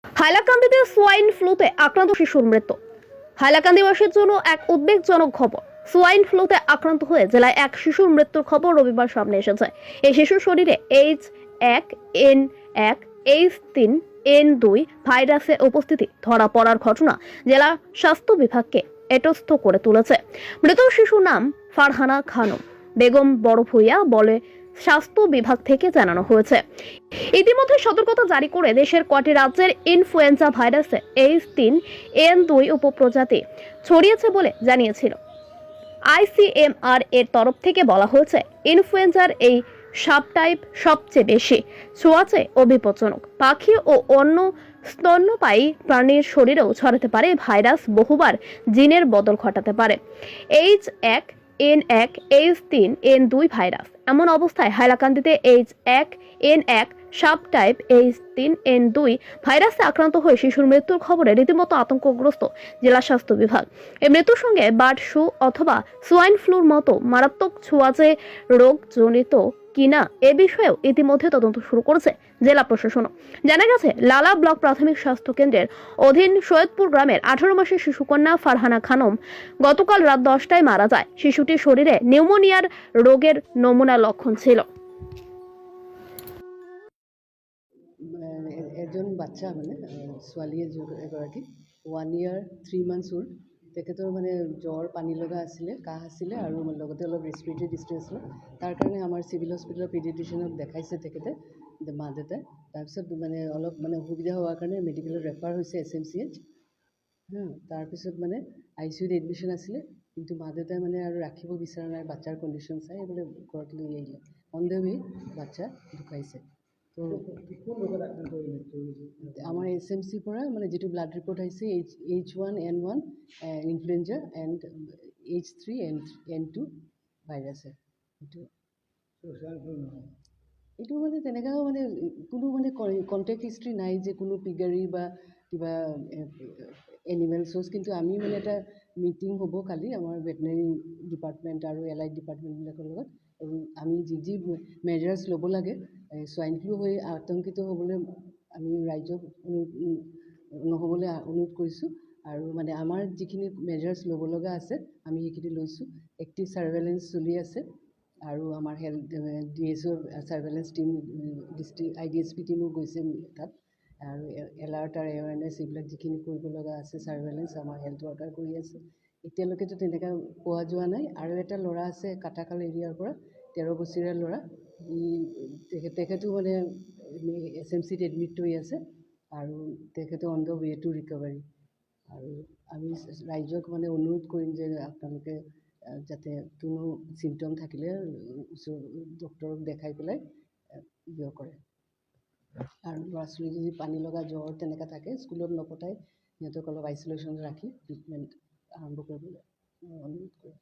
হাইলাকান্দিতে swine ফ্লুতে আক্রান্ত শিশুর মৃত্যু। হাইলাকান্দিবাসীর জন্য এক উদ্বেগজনক খবর। সোয়াইন ফ্লুতে আক্রান্ত হয়ে জেলায় এক শিশুর মৃত্যুর খবর রবিবার সামনে এসেছে। এই শিশুর শরীরে H1N1 H3N2 ভাইরাসের উপস্থিতি ধরা পড়ার ঘটনা জেলা স্বাস্থ্য বিভাগকে এতস্থ করে তুলেছে। মৃত শিশুর নাম ফারহানা খানম বেগম বড় ভূঁইয়া বলে স্বাস্থ্য বিভাগ থেকে জানানো হয়েছে। ইতিমধ্যে সতর্কতা জারি করে দেশের কটি রাজ্যের ইনফ্লুয়েঞ্জা ভাইরাসে H3N2 উপপ্রজাতি ছড়িয়েছে বলে জানিয়েছিল। ICMR এর তরফ থেকে বলা হয়েছে, ইনফ্লুয়েঞ্জার এই সাবটাইপ সবচেয়ে বেশি ছোঁয়াচে ও বিপজ্জনক। পাখি ও অন্য স্তন্যপায়ী প্রাণীর শরীরেও ছড়াতে পারে ভাইরাস, বহুবার জিনের বদল ঘটাতে পারে H1N1 H3N2 ভাইরাস। এমন অবস্থায় হাইলাকান্দিতে H1N1 সাবটাইপ H3N2 ভাইরাসে আক্রান্ত হয়ে শিশুর মৃত্যুর খবরে রীতিমতো আতঙ্কগ্রস্ত জেলা স্বাস্থ্য বিভাগ। এই মৃত্যুর সঙ্গে বার্ড ফ্লু অথবা সোয়াইন ফ্লুর মতো মারাত্মক ছোঁয়াচে রোগ জনিত কিনা এ বিষয়েও ইতিমধ্যে তদন্ত শুরু করেছে জেলা প্রশাসন। জানা গেছে, লালা ব্লক প্রাথমিক স্বাস্থ্য কেন্দ্রের অধীন সৈয়দপুর গ্রামের 18 মাসের শিশুকন্যা ফারহানা খানম গতকাল রাত 10টায় মারা যায়। শিশুটির শরীরে নিউমোনিয়ার রোগের নমুনা লক্ষণ ছিল। এজন বাচ্চা মানে ছোৱালী এগৰাকী 1 year 3 months old। তেখেতৰ মানে জ্বৰ, পানী লগা আছিলে, কাহ আছিলে আৰু লগতে অলপ ৰেস্পিৰেটৰী ডিষ্ট্ৰেছ হ'ল। তাৰ কাৰণে আমাৰ চিভিল হস্পিটেলৰ পিডিয়াট্ৰিচিয়ানক দেখাইছে তেখেতে, মা দেউতাই। তাৰপিছত মানে অলপ অসুবিধা হোৱাৰ কাৰণে মেডিকেলত ৰেফাৰ হৈছে SMCH। তাৰপিছত মানে ICUত এডমিশ্যন আছিলে, কিন্তু মা দেউতাই মানে আৰু ৰাখিব বিচৰা নাই বাচ্চাৰ কণ্ডিশ্যন চাই, বোলে ঘৰত লৈ আহিলে। অন দ্য ৱে বাচ্চা ঢুকাইছে। তো আমাৰ SMCৰ পৰা মানে যিটো ব্লাড ৰিপৰ্ট আহিছে, H1N1 ইনফ্লুয়েঞ্জা এণ্ড H3N2 ভাইৰাছে। এইটো মানে তেনেকুৱাও মানে কোনো মানে কণ্টেক্ট হিষ্ট্ৰী নাই যে কোনো পিগাৰী বা কিবা এনিমেল চ'ৰ্চ। কিন্তু আমি মানে এটা মিটিং হ'ব কালি আমাৰ ভেটেনেৰী ডিপাৰ্টমেণ্ট আৰু এলাইড ডিপাৰ্টমেণ্টবিলাকৰ লগত। আমি যি মেজাৰ্ছ ল'ব লাগে, সোৱাইন ফ্লু হৈ আতংকিত হ'বলৈ আমি ৰাইজক নহ'বলৈ অনুৰোধ কৰিছোঁ। আৰু মানে আমাৰ যিখিনি মেজাৰ্ছ ল'ব লগা আছে আমি সেইখিনি লৈছোঁ। এক্টিভ ছাৰ্ভেইলেঞ্চ চলি আছে আৰু আমাৰ health DSO surveillance team, district IDSP টীমো গৈছে তাত। আৰু এলাৰ্ট আৰু এৱাৰনেছ এইবিলাক যিখিনি কৰিব লগা আছে ছাৰ্ভেইলেঞ্চ আমাৰ হেল্থ ৱৰ্কাৰ কৰি আছে। এতিয়ালৈকেতো তেনেকৈ পোৱা যোৱা নাই। আৰু এটা ল'ৰা আছে কাটাকাল এৰিয়াৰ পৰা, 13 বছৰীয়া ল'ৰা। তেখেতো মানে SMCত এডমিট হৈ আছে আৰু তেখেতো on the way to recovery. আৰু আমি ৰাইজক মানে অনুৰোধ কৰিম যে আপোনালোকে যাতে কোনো চিমটম থাকিলে ডক্টৰক দেখাই পেলাই কৰে। আৰু ল'ৰা ছোৱালী যদি পানী লগা, জ্বৰ তেনেকৈ থাকে, স্কুলত নপঠাই সিহঁতক অলপ আইচলেশ্যন ৰাখি ট্ৰিটমেণ্ট আৰম্ভ কৰিবলৈ অনুৰোধ কৰিম।